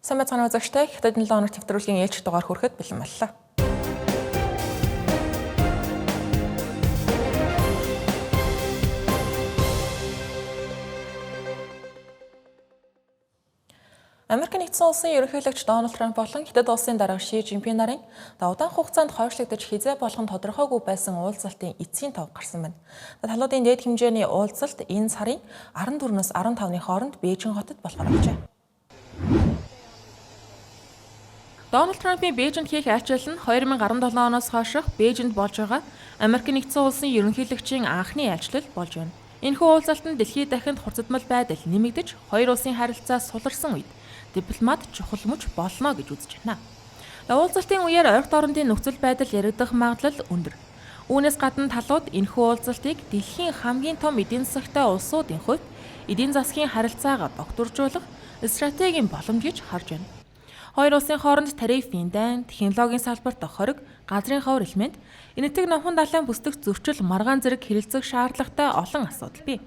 Сайн байцгаана үзэгчтэй. Хятад 7 хоног төвтрүүлгийн ээлж дугаар хүрэхэд бэлэн боллоо. Америк нэгдсэн улсын ерөнхийлөгч Дональд Трамп болон Хятад улсын дарга Ши Жинпин нарын удаан хугацаанд хойшлогдож хизээ болгон тодорхойгүй байсан уулзалтын эцсийн тов гарсан байна. Талуудын дээд хэмжээний уулзалт энэ сарын 14-өөс 15-ны хооронд Бээжин хотод болохоор болжээ. Дональд Трампын Бээжинд хийх айлчил нь 2017 оноос хойших Бээжинд болж байгаа Америк нэгдсэн улсын ерөнхийлөгчийн анхны айлчлал болж байна. Энэхүү уулзалт нь дэлхийд дахинд хурцдмал байдал нэмэгдэж, хоёр улсын харилцаа суларсан үед дипломат чухал мөч болно гэж үзэж байна. Уулзалтын үеэр ойролт орондын нөхцөл байдал яригдах магадлал өндөр. Үүнээс гадна талууд энэхүү уулзалтыг дэлхийн хамгийн том эдийн засагтай улсуудын хувьд эдийн засгийн харилцаагаа докторжуулах стратегийн боломж гэж харж байна. Хоёр улсын хооронд тарифын дайн, технологийн салбарт хориг, газрын ховор элемент, энэтхэг номхон далайн бүсдэх зөрчил, маргаан зэрэг хэрэгцэх шаардлагатай олон асуудал бий.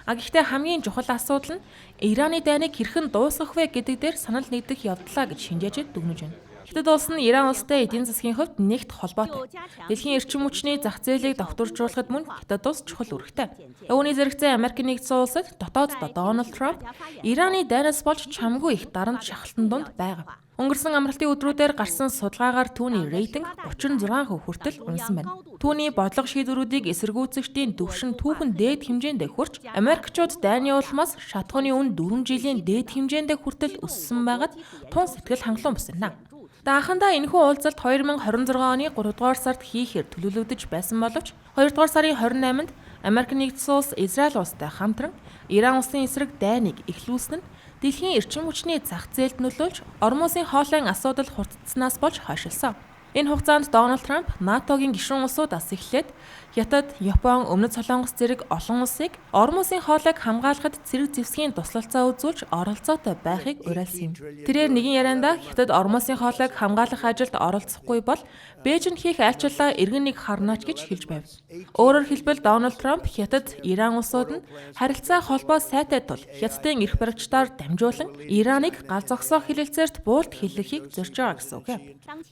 Гэхдээ хамгийн чухал асуудал нь Ираны дайныг хэрхэн дуусгах вэ гэдэг дээр санал нэгдэх явдлаа гэж шинжээчид дүгнэж байна. Хятад улс нь Иран улстай эдийн засгийн хувьд нэгт холбоотой. Дэлхийн эрчим хүчний зах зээлийг докторжуулахад мөн Хятад улс чухал үүрэгтэй. Үүний зэрэгцээ Америк нэгдсэн улсад дотооддоо Дональд Трамп Ираны дайнаас болж чамгүй их дарамт шахалтан донд байгаа. Өнгөрсөн амралтын өдрүүдээр гарсан судалгаагаар түүний рейтинг 36% хүртэл унсан байна. Түүний бодлого шийдвэрүүдийг эсэргүүцэгчдийн түвшин түүхэн дээд хэмжээндээ хүрч, Америкчууд дайны улмаас шатхууны үн 4 жилийн дээд хэмжээндээ хүртэл өссөн байгаад тун сэтгэл хангалуун босгоно. Анхандаа энэхүү уулзалт 2026 оны 3 дугаар сард хийхээр төлөвлөгдөж байсан боловч 2 дугаар сарын 28-нд Америк нэгдсэн улс Израиль улстай хамтран Иран улсын эсрэг дайныг эхлүүлсэн нь дэлхийн эрчим хүчний зах зээлд нөлөөлж Орон улсын хоолойн асуудал хурдцснаас болж хойшилсан. Энэ хугацаанд Дональд Трамп НАТОгийн гишүүн улсуудаас эхлээд Хятад, Япон, Өмнөд Солонгос зэрэг олон улсыг Орон улсын хоолойг хамгаалахад цэрэг зэвсгийн туслалцаа үзүүлж оролцоотой байхыг уриалсан юм. Тэрээр нэгэн яриандаа Хятад Орон улсын хоолойг хамгаалах ажилд оролцохгүй бол Бээжинд хийх айлчлалаа эргэн нэг харнаач гэж хэлж байв. Өөрөөр хэлбэл Дональд Трамп Хятад, Иран улсууд нь харилцаа холбоо сайтай тул Хятадын эрх баригчдаар дамжуулан Ираныг гал зогсоох хэлэлцээрт буулт хэллэхийг зорж байгаа гэсэн үг.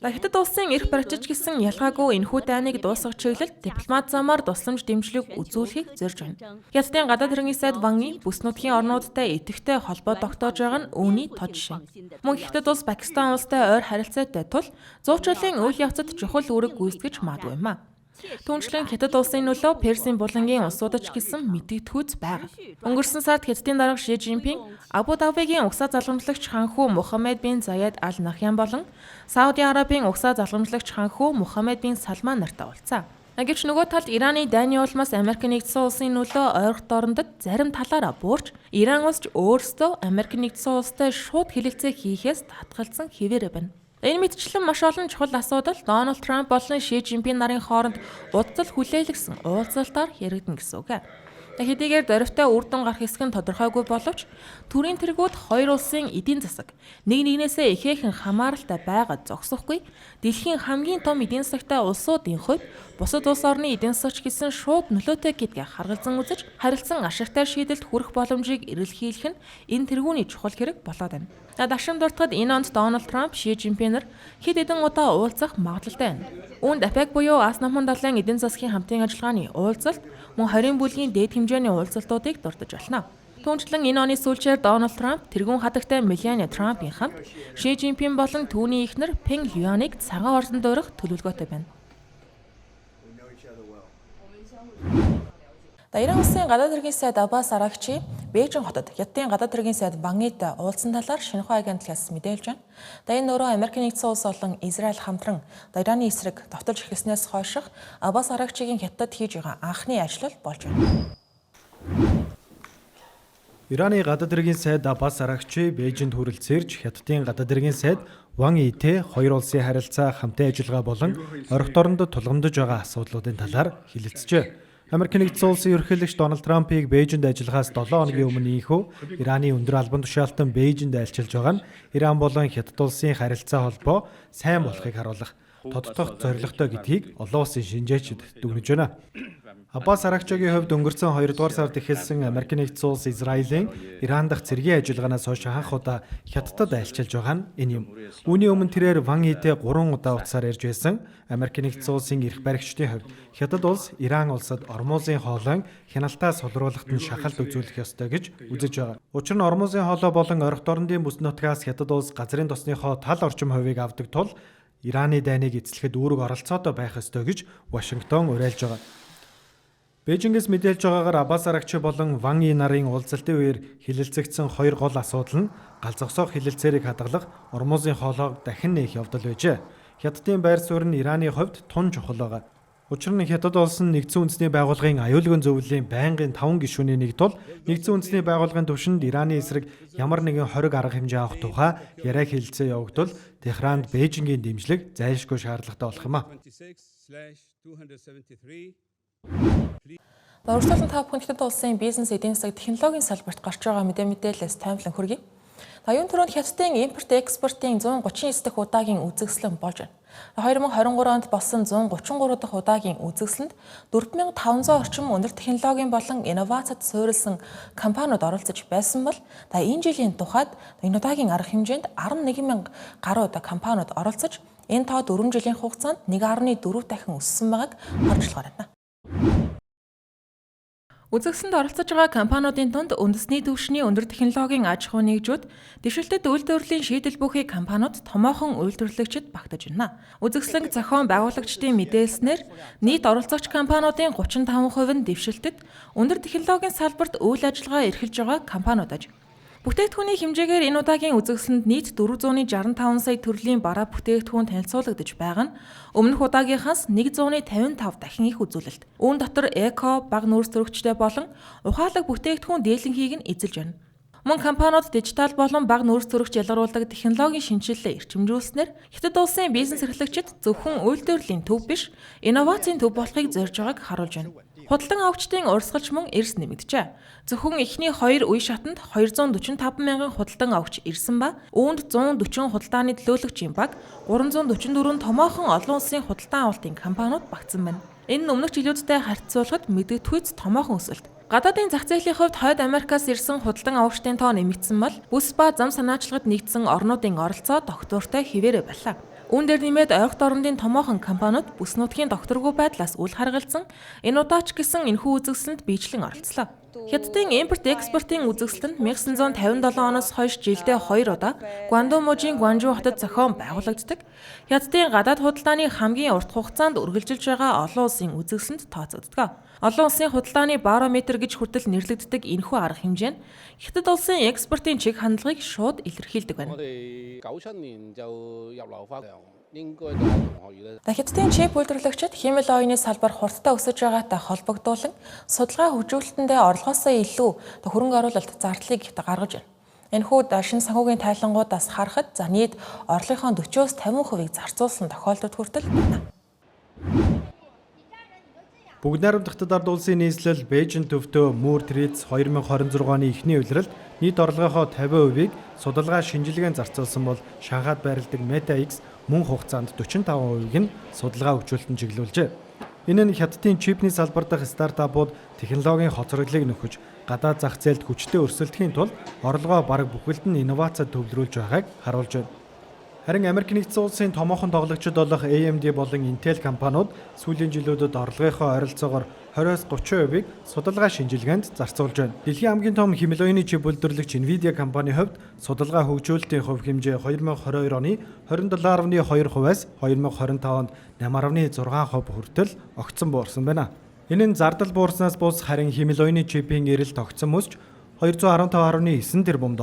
Хятад улсын эрх баригчид гэсэн ялгаагүй энэхүү дайныг дуусгах чиглэлд дипломат замаар тусламж дэмжлэг үзүүлэхийг зорж байна. Хятадын гадаад хэргийн сайд Ван Yi бүс нутгийн орнуудтай идэвхтэй холбоо тогтоож байгаа нь үүний тод жишээ. Мөн Хятад улс Пакистан улстай ойр харилцаатай тул зуучлалын үйл явцад чухал үүрэг гүйцэтгэж магадгүй юм а. Түүнчлэн Хятад улсын нөлөө Персийн булангийн улсуудч гэсэн мэдэгдэхүйц байгаа. Өнгөрсөн сард Хятадын дарга Ши Жинпин Абу Дабигийн угсаа залгамжлагч ханхүү Мухаммед бин Заяд Аль Нахян болон Сауди Арабийн угсаа залгамжлагч ханхүү Мухаммед бин Салман нартай уулзсан. Гэвч нөгөө талд Ираны дайны улмаас Америк нэгдсэн улсын нөлөө ойролт орондод зарим талаараа буурч Иран улс ч өөрсдөө Америк нэгдсэн улстай шууд хэлэлцээ хийхээс татгалзсан хэвээрээ байна. Энэ мэтчлэн маш олон чухал асуудал Дональд Трамп болон Ши Жинпин нарын хооронд удацл хүлээлгсэн уулзалтаар яригдана гэсэн үг. Хэдийгээр дөрвтэй үр дүн гарах хэсэг нь тодорхойгүй боловч төрийн тэргүүд хоёр улсын эдийн засаг нэг нэгнээсээ ихээхэн хамааралтай байгаад зогсохгүй дэлхийн хамгийн том эдийн засагтай улсуудын хувьд бусад улс орны эдийн засагч гэсэн шууд нөлөөтэй гэдгийг харгалзан үзэж харилцан ашигтай шийдэлд хүрэх боломжийг эрэлхийлэх нь энэ тэргүүний чухал хэрэг болоод байна. Дашин дуртахад энэ онд Дональд Трамп, Ши Жинпинээр хэд хэдэн удаа уулзах магадлалтай байна. Үүнд АПЕК буюу Аз намхан далайн эдийн засгийн хамтын ажиллагааны уулзалт мөн 20 бүлгийн дээд хэмжээний уулзалтуудыг дурдж болно. Түүнчлэн энэ оны сүүлчээр Дональд Трамп тэргүүн хатагтай Мелания Трампын хамт Ши Жинпин болон түүний эхнэр Пен Люаныг цагаан ордонд дөрөх төлөвлөгөөтэй байна. Иран улсын гадаад хэргийн сайд Аббас Аракчи Бээжин хотод Хятадын гадаад хэргийн сайд Ван Yiтэй уулзсан талаар Шинхua агентлагаас мэдээлж байна. Энэ өөрөө Америк нэгдсэн улс болон Израиль хамтран Ираны эсрэг довтолж эхэлснээс хойших Аббас Аракчигийн Хятадд хийж байгаа анхны ажил болж байна. Ираны гадаад хэргийн сайд Аббас Аракчи Бээжинд хүрэлцээрж Хятадын гадаад хэргийн сайд Ван Yiтэй хоёр улсын харилцаа хамтын ажиллагаа болон орогт орондод тулгамдж байгаа асуудлуудын талаар хэлэлцжээ. Америк нэгдсэн улсын ерөнхийлөгч Дональд Трампыг Бээжинд ажиллахаас 7 хоногийн өмнө ийхүү Ираны өндөр албан тушаалтан Бээжинд айлчилж байгаа нь Иран болон Хятад улсын харилцаа холбоо сайн болохыг харуулах тодтох зорилготой гэдгийг олон улсын шинжээчид дүгнэж байна. Аббас Аракчигийн хувьд өнгөрсөн 2 дугаар сард эхэлсэн Америк нэгдсэн улс Израилийн Иран дахь цэргийн ажиллагаанаас хойш анх удаа Хятадд айлчилж байгаа нь энэ юм. Үүний өмнө тэрээр Ван Йитэй 3 удаа утсаар ярьж байсан. Америк нэгдсэн улсын эрх баригчдын хувьд Хятад улс Иран улсад Ормузын хоолойн хяналтаа сулруулахад нь шахалт үзүүлэх ёстой гэж үзэж байгаа. Учир нь Ормузын хоолой болон орох дорндын бүс нутгаас Хятад улс газрын тосныхоо тал орчим хувийг авдаг тул Ираны дайныг эзлэхэд үүрэг оролцоотой байх ёстой гэж Вашингтон уриалж байгаа. Бээжингээс мэдээлж байгаагаар Аббас Аракчи болон Ван Йи нарын уулзалтын үеэр хилэлцэгдсэн 2 гол асуудал нь гал зогсоох хилэлцээрийг хадгалах Ормузын хоолойг дахин нээх явдал байжээ. Хятадын байр суурь нь Ираны хувьд тун чухал байгаа. Учир нь Хятад улс нь Нэгдсэн үндэсний байгууллагын аюулгүйн зөвлөлийн байнгын 5 гишүүний нэг тул Нэгдсэн үндэсний байгууллагын түвшинд Ираны эсрэг ямар нэгэн хориг арга хэмжээ авах тухай яриа хэлэлцээ явагдвал Техранд Бээжингийн дэмжлэг зайлшгүй шаардлагатай болох юм а. Урьдчилан та бүхэн Хятад улсын бизнес эдийн засаг технологийн салбарт гарч байгаа мэдээлэлээс таймлан хүргэе. Оюун түрүүнд Хятадын импорт экспортын 139 дахь удаагийн үзэгслэн болж байна. 2023 онд болсон 133 дахь удаагийн үзэгсэлэнд 4500 орчим өндөр технологийн болон инновацид суурилсан компаниуд оролцож байсан бол энэ жилийн тухайд энэ удаагийн арга хэмжээнд 11000 гаруй компаниуд оролцож энэ тоо 4 жилийн хугацаанд 1.4 дахин өссөн байгааг харж байна. Үзэгсэнд оролцож байгаа компаниудын дунд үндэсний түвшний өндөр технологийн аж ахуй нэгжүүд, дэвшилтэд үйлдвэрлэлийн шийдэл бүхий компаниуд томоохон үйлдвэрлэгчид багтаж байна. Үзэгслэн зохион байгуулагчдын мэдээлснээр нийт оролцогч компаниудын 35% нь дэвшилтэд өндөр технологийн салбарт үйл ажиллагаа эрхэлж байгаа компаниуд аж. Бүтээгдэхүүний хэмжээгээр энэ удаагийн үзэгсэлэнд нийт 465 сая төрлийн бараа бүтээгдэхүүн танилцуулагдаж байгаа нь өмнөх удаагийнхаас 155 дахин их үзүүлэлт. Үүн дотор эко, бага нүүрс төрөгчтэй болон ухаалаг бүтээгдэхүүн дийлэнхийг нь эзэлж байна. Мөн компаниуд дижитал болон бага нүүрс төрөгч ялгаруулдаг технологийн шинжилгээ эрчимжүүлснээр Хятад улсын бизнес эрхлэгчид зөвхөн үйлдвэрлэлийн төв биш, инновацийн төв болохыг зорж байгааг харуулж байна. Худалдан авагчдын урсгалч мөн эрс нэмэгджээ. Зөвхөн эхний 2 үе шатанд 245 мянган худалдан авагч ирсэн ба үүнд 140 худалдааны төлөөлөгчийн баг, 344 томоохон олон улсын худалдан авалтын компаниуд багтсан байна. Энэ нь өмнөх жилүүдтэй харьцуулахад мэдэгдэхүйц томоохон өсөлт. Гадаадын зах зээлийн хувьд хойд Америкаас ирсэн худалдан авагчдын тоо нэмэгдсэн бол бүс ба зам санаачлагад нэгдсэн орнуудын оролцоо тогтвортой хിവэрэ байлаа. Үүн дээр нэмээд ойролт орнуудын томоохон компаниуд бүс нутгийн докторгүй байдлаас үл харгалзан энэ удаач гэсэн энэхүү үзэгсэлэнд биечлэн оролцлоо. Хятадын импорт экспортын үзэгсэлэнд 1957 оноос хойш жилдээ 2 удаа Гуандун мужийн Гуанжу хотод зохион байгуулагддаг. Хятадын гадаад худалдааны хамгийн урт хугацаанд үргэлжилж байгаа олон улсын үзэгсэлэнд тооцогддог. Олон улсын худалдааны барометр гэж хүртэл нэрлэгддэг энэхүү арга хэмжээ нь Хятад улсын экспортын чиг хандлагыг шууд илэрхийлдэг байна. Хятадын чип үйлдвэрлэгчид хэмэл оюуны салбар хурдтай өсөж байгаатай холбогдуулан судалгаа хөгжүүлэлтэндээ орлогоосоо илүү хөрөнгө оруулалт зардлыг гаргаж байна. Энэхүү шин санхүүгийн тайлангуудаас харахад нийт орлогынхоо 40-50% зарцуулсан тохиолдолд хүртэл байна. Бүгд найрамдах Хятад ард улсын нийслэл Бээжин төвтөө Moore Trades 2026 оны эхний улиралд нийт орлогынхоо 50%-ийг судалгаа шинжилгээнд зарцуулсан бол Шанхайд байрладаг Meta X мөн хугацаанд 45%-ийг нь судалгаа хөгжүүлэлтөнд чиглүүлжээ. Энэ нь Хятадын чипний салбар дахь стартапууд технологийн хоцроглыг нөхөж гадаад зах зээлд хүчтэй өрсөлдөхийн тулд орлогоо бараг бүхэлд нь инновацид төвлөрүүлж байгааг харуулж байна. Харин Америк нэгдсэн улсын томоохон тоглогчид болох AMD болон Intel компаниуд сүүлийн жилүүдэд орлогынхоо ойролцоогоор 20-30%-ийг судалгаа шинжилгээнд зарцуулж байна. Дэлхийн хамгийн том хэмэл оюуны чип үйлдвэрлэгч Nvidia компани хувьд судалгаа хөгжүүлэлтийн хувь хэмжээ 2022 оны 27.2%-аас 2025 онд 8.6% хүртэл огцон буурсан байна. Энэ нь зардал буурснаас бус харин хэмэл оюуны чипийн эрэлт огцон өсч $215.9 тэрбум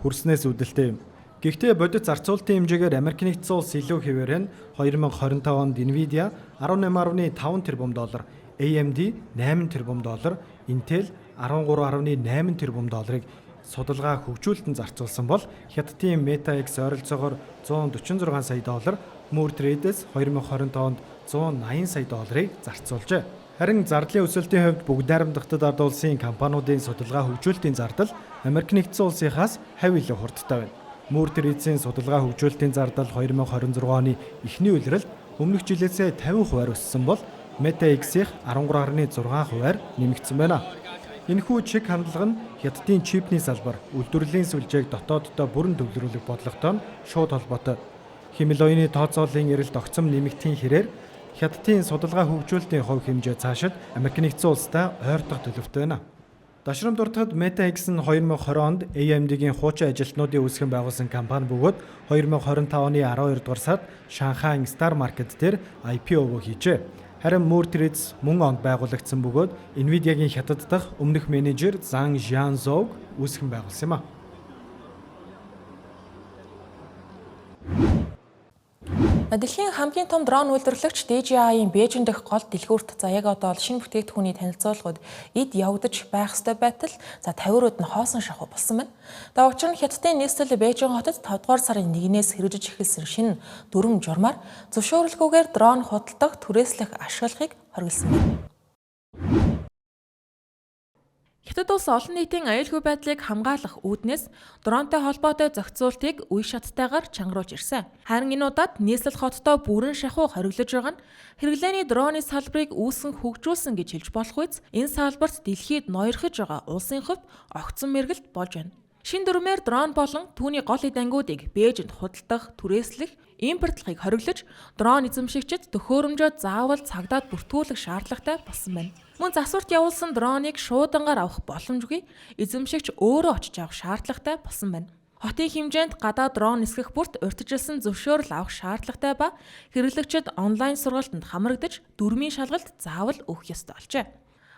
хүрснээс үүдэлтэй юм. Гэхдээ бодит зарцуулалтын хэмжээгээр Америк нэгдсэн улс илүү хэвээр нь 2025 онд Nvidia 18.5 тэрбум доллар, AMD 8 тэрбум доллар, Intel 13.8 тэрбум долларыг судалгаа хөгжүүлэлтөнд зарцуулсан бол Хятадын Meta X ойролцоогоор 146 сая доллар, Moore Trades 2025 онд 180 сая долларыг зарцуулжээ. Харин зардлын өсөлтийн хувьд бүгд найрамдах Хятад ард улсын компаниудын судалгаа хөгжүүлэлтийн зардал Америк нэгдсэн улсынхаас хавь илүү хурдтай байна. Moore Trades-ийн судалгаа хөгжүүлэлтийн зардал 2026 оны эхний улиралд Өмнөх жилээсээ 50% өссөн бол Meta X-ийн 13.6% нэмэгдсэн байна. Энэхүү чиг хандлага нь хятадын чипний салбар үйлдвэрлэлийн сүлжээг дотооддоо бүрэн төвлөрүүлэх бодлоготой шууд холбоотой. Хэмэл оюуны тооцооллын эрэлт огцом нэмэгдэхийн хэрээр хятадын судалгаа хөгжүүлэлтийн хувь хэмжээ цаашид Америк нэгдсэн улстай ойртох төлөвтэй байна. Дашрам дуртахад Meta X нь 2020 онд AMD-гийн хуучин ажилтнуудын үүсгэн байгуулсан компани бөгөөд 2025 оны 12 дугаар сард Шанхайн Star Market дээр IPO хийжээ. Харин Moore Trades мөн онд байгуулагдсан бөгөөд Nvidia-гийн хятад дахь өмнөх менежер Zhang Jianzhou үүсгэн байгуулсан юм а. Дэлхийн хамгийн том дрон үйлдвэрлэгч DJI-ийн Бээжин дэх гол дэлгүүрт яг одоо шинэ бүтээгдэхүүний танилцуулгууд эд явагдаж байх ёстой байтал 50-рууд нь хоосон шахуу болсон байна. Учир нь Хятадын нийслэл Бээжин хотод 5 дугаар сарын 1-ээс хэрэгжиж эхэлсэн шинэ дүрм журмаар зөвшөөрлгүйгээр дрон худалдах, түрээслэх ашиглахыг хориглосон байна. Хятад улс олон нийтийн аюулгүй байдлыг хамгаалах үүднээс дронтой холбоотой зохицуултыг үе шаттайгаар чангаруулж ирсэн. Харин энэ удаад нийслэл хоттой бүрэн шахуу хориглож байгаа нь хэрэглээний дроны салбарыг үүсгэн хөгжүүлсэн гэж хэлж болох үз энэ салбарт дэлхийд ноёрхож байгаа улсын хувьд огцон мэргэлт болж байна. Шинэ дүрмээр дрон болон түүний гол эд ангиудыг Бээжинд худалдах, түрээслэх, импортлохыг хориглож, дрон эзэмшигчид төхөөрөмжөө заавал цагдаад бүртгүүлэх шаардлагатай болсон байна. Мөн засварт явуулсан дроныг шуудангаар авах боломжгүй, эзэмшигч өөрөө очиж авах шаардлагатай болсон байна. Хотын хэмжээнд гадаад дрон нисгэх бүрт урьдчилсан зөвшөөрөл авах шаардлагатай ба хэрэглэгчид онлайн сургалтанд хамрагдаж, дүрмийн шалгалт заавал өгөх ёстой болжээ.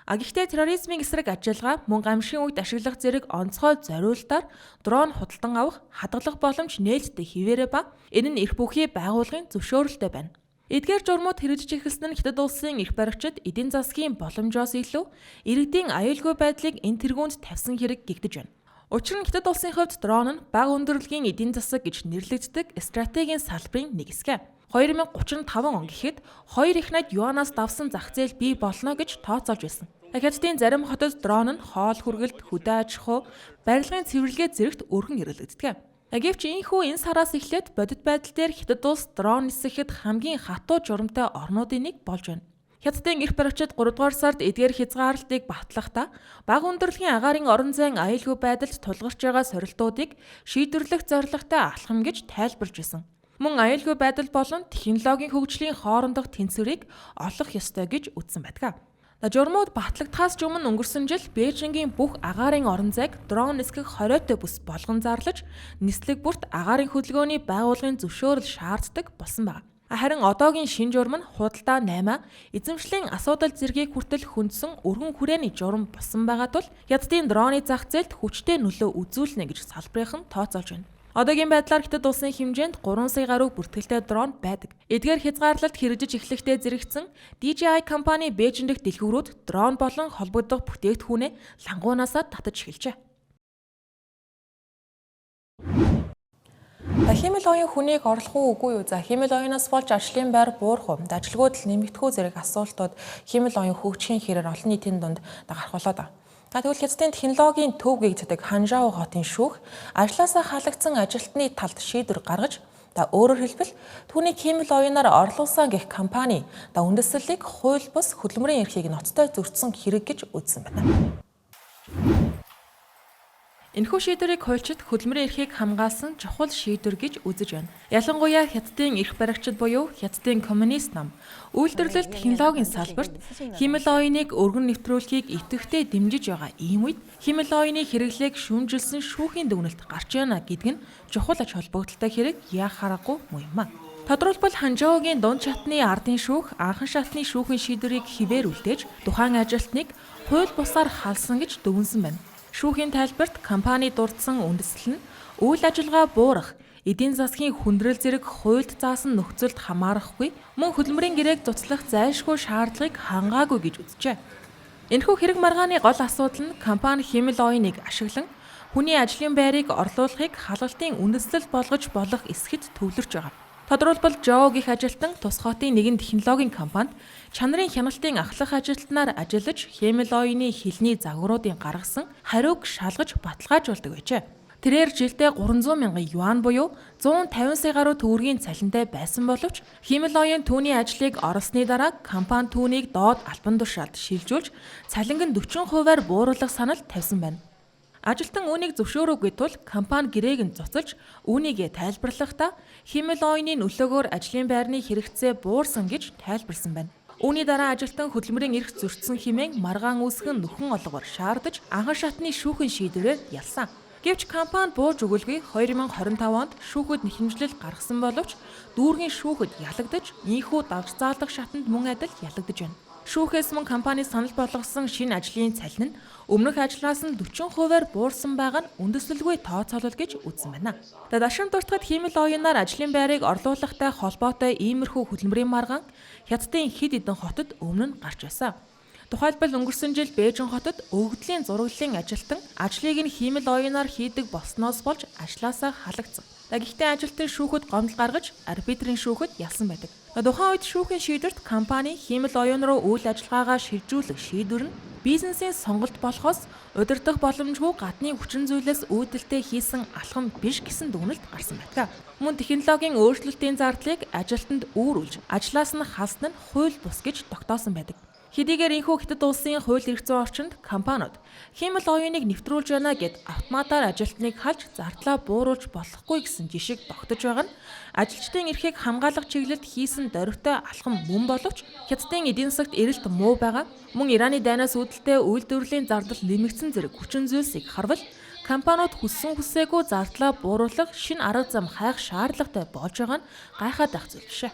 Гэхдээ терроризмын эсрэг ажиллагаа мөн гамшигын үед ашиглах зэрэг онцгой зориултаар дрон худалдан авах, хадгалах боломж нээлттэй хിവэрэ ба энэ нь эрх бүхий байгууллагын зөвшөөрөлтэй байна. Эдгээр журмууд хэрэгжиж эхэлсэн нь Хятад улсын эрх баригчид эдийн засгийн боломжоос илүү иргэдийн аюулгүй байдлыг энэ тэргуунд тавьсан хэрэг гэгдэж байна. Учир нь Хятад улсын хувьд дрон нь бага өндөрлөгийн эдийн засаг гэж нэрлэгддэг стратегийн салбарын нэг хэсэг. 2035 он гэхэд 2 их найд юанаас давсан зах зээл бий болно гэж тооцоолж байсан. Хятадын зарим хотод дрон нь хоол хүргэлт, хөдөө аж ахуй, барилгын цэвэрлэгээ зэрэгт өргөн хэрэглэгддэг. Гэвч энэхүү энэ сараас эхлээд бодит байдал дээр Хятад улс дрон нисгэхэд хамгийн хатуу журамтай орнуудын нэг болж байна. Хятадын эрх баригчид 3 дугаар сард эдгээр хязгаарлалтыг батлахдаа бага өндөрлөгийн агаарын орон зайн аюулгүй байдалд тулгарч байгаа сорилтуудыг шийдвэрлэх зорилготой алхам гэж тайлбарж байсан. Мөн аюулгүй байдал болон технологийн хөгжлийн хоорондох тэнцвэрийг олох ёстой гэж үзсэн байдаг. Журмууд батлагдахаас өмнө өнгөрсөн жил Бээжингийн бүх агаарын орон зайг дрон нисгэх хориотой бүс болгон зарлаж, нислэг бүрт агаарын хөдөлгөөний байгууллагын зөвшөөрөл шаарддаг болсон байна. Харин одоогийн шинэ журам нь худалдаа 8, эзэмшлийн асуудал зэргийг хүртэл хүндсэн өргөн хүрээний журам болсон байгаа тул Хятадын дроны зах зээлд хүчтэй нөлөө үзүүлнэ гэж салбарынхан тооцоолж байна. Одоогийн байдлаар Хятад улсын хэмжээнд 3 сая гаруй бүртгэлтэй дрон байдаг. Эдгээр хязгаарлалт хэрэгжиж эхлэхдээ зэрэгцсэн DJI компани Бээжин дэх дэлгүүрүүд дрон болон холбогдох бүтээгдэхүүнээ лангуунаасаа татаж эхэлжээ. Хэмэл оюун хүнийг орлох уу үгүй юу? Хэмэл оюунаас болж ажлын байр буурах уу? Ажилгүйд нэмэгдэх үү зэрэг асуултууд хэмэл оюун хөгжихийн хэрээр олон нийтийн дунд гарах болоод байна. Тэгвэл Хятадын технологийн төв гэгддэг Ханжао хотын шүүх ажлаасаа халагдсан ажилтны талд шийдвэр гаргаж өөрөөр хэлбэл түүнийг хэмэл оюунаар орлуулсан гэх компани үндэслэлийг хууль бус хөдөлмөрийн эрхийг ноцтой зөрчсөн хэрэг гэж үзсэн байна. Энэхүү шийдвэрийг хуульчид хөдөлмөрийн эрхийг хамгаалсан чухал шийдвэр гэж үзэж байна. Ялангуяа Хятадын эрх баригчид буюу Хятадын коммунист нам үйлдвэрлэл технологийн салбарт хэмэл оюуныг өргөн нэвтрүүлэхийг идэвхтэй дэмжиж байгаа ийм үед хэмэл оюуны хэрэглээг шүүмжилсэн шүүхийн дүгнэлт гарч яана гэдэг нь чухал ач холбогдолтой хэрэг яах аргагүй муу юм а. Тодорхойлбол Ханжаогийн дунд шатны ардын шүүх анхан шатны шүүхийн шийдвэрийг хിവэр үлдээж тухайн ажилтныг хууль бусаар халсан гэж дүгнсэн байна. Шүүхийн тайлбарт компани дурдсан үндэслэл нь үйл ажиллагаа буурах, эдийн засгийн хүндрэл зэрэг хуульд заасан нөхцөлд хамаарахгүй, мөн хөдөлмөрийн гэрээг цуцлах зайлшгүй шаардлагыг хангаагүй гэж үзжээ. Энэхүү хэрэг маргааны гол асуудал нь компани хэмэл оюуныг ашиглан хүний ажлын байрыг орлуулахыг халалтын үндэслэл болгож болох эсэхд төвлөрч байгаа. Тодорхойлбол Жоо гэх ажилтан тус хотын нэгэн технологийн компанид чанарын хяналтын ахлах ажилтнаар ажиллаж хэмэл оюуны хилний загваруудын гаргасан хариуг шалгаж баталгаажуулдаг байжээ. Тэрээр жилдээ 300 мянган юан буюу 150 сая гаруй төгрөгийн цалинтай байсан боловч Химэл оюун түүний ажлыг оролсны дараа компани түүнийг доод албан тушаалд шилжүүлж цалинг нь 40%-аар бууруулах санал тавьсан байна. Ажилтан үүнийг зөвшөөрөөгүй тул компани гэрээг нь цуцалж үүнийг тайлбарлахдаа Химэл оюуны нөлөөгөөр ажлын байрны хэрэгцээ буурсан гэж тайлбарлсан байна. Үүний дараа ажилтан хөдөлмөрийн эрх зөрчсөн хэмээн маргаан үүсгэн нөхөн олгоор шаардаж анхан шатны шүүхэн шийдвэрээр ялсан. Гэвч компани бууж өгөлгүй 2025 онд шүүхэд нэхэмжлэл гаргасан боловч дүүргийн шүүхэд ялагдаж ийхүү давж заалдах шатанд мөн адил ялагдаж байна. Шүүхээс мөн компани санал болгосон шинэ ажлын цалин нь өмнөх ажлаас нь 40%-аар буурсан байгаа нь үндэслэлгүй тооцоолол гэж үзсэн байна. Дашин дуртахад Химэл оюунаар ажлын байрыг орлуулахтай холбоотой иймэрхүү хөдөлмөрийн маргаан Хятадын хэд хэдэн хотод өмнө нь гарч байсан. Тухайлбал өнгөрсөн жил Бээжин хотод өгөгдлийн зураглалын ажилтан ажлыг нь Химэл оюунаар хийдэг болсноос болж ажлаасаа халагдсан. Гэхдээ ажилтан шүүхэд гомдол гаргаж арбитрийн шүүхэд ялсан байдаг. Тухайн үед шүүхийн шийдвэрт компани Химэл оюун руу үйл ажиллагаагаа шилжүүлэх шийдвэр нь бизнесийн сонголт болохоос удирдах боломжгүй гадны хүчин зүйлээс үүдэлтэй хийсэн алхам биш гэсэн дүгнэлт гарсан байдаг. Мөн технологийн өөрчлөлтийн зардлыг ажилтанд үүрүүлж ажлаас нь халсан нь хууль бус гэж тогтоосон байдаг. Хэдийгээр энэхүү Хятад улсын хууль эрх зүйн орчинд компаниуд Химэл оюуныг нэвтрүүлж байна гэд автоматар ажилтныг халж зардлаа бууруулж болохгүй гэсэн жишиг тогтож байгаа нь ажилчдын эрхийг хамгаалах чиглэлд хийсэн дөрвтэй алхам мөн боловч Хятадын эдийн засагт эрэлт муу байгаа мөн Ираны дайнаас үүдэлтэй үйлдвэрлэлийн зардал нэмэгдсэн зэрэг хүчин зүйлсийг харвал компаниуд хүссэн хүсээгүй зардлаа бууруулах шинэ арга зам хайх шаардлагатай болж байгаа нь гайхаад байх зүйл биш.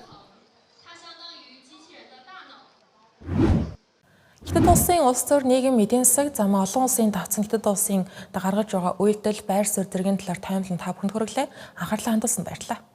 Хятад улсын улс төр нийгэм эдийн засаг зам олон улсын давцсан Хятад улсын гаргаж байгаа үйлдэл байр суурь зэргийн талаар таймлан та бүхэнд хүргэлээ. Анхаарлаа хандуулсанд баярлалаа.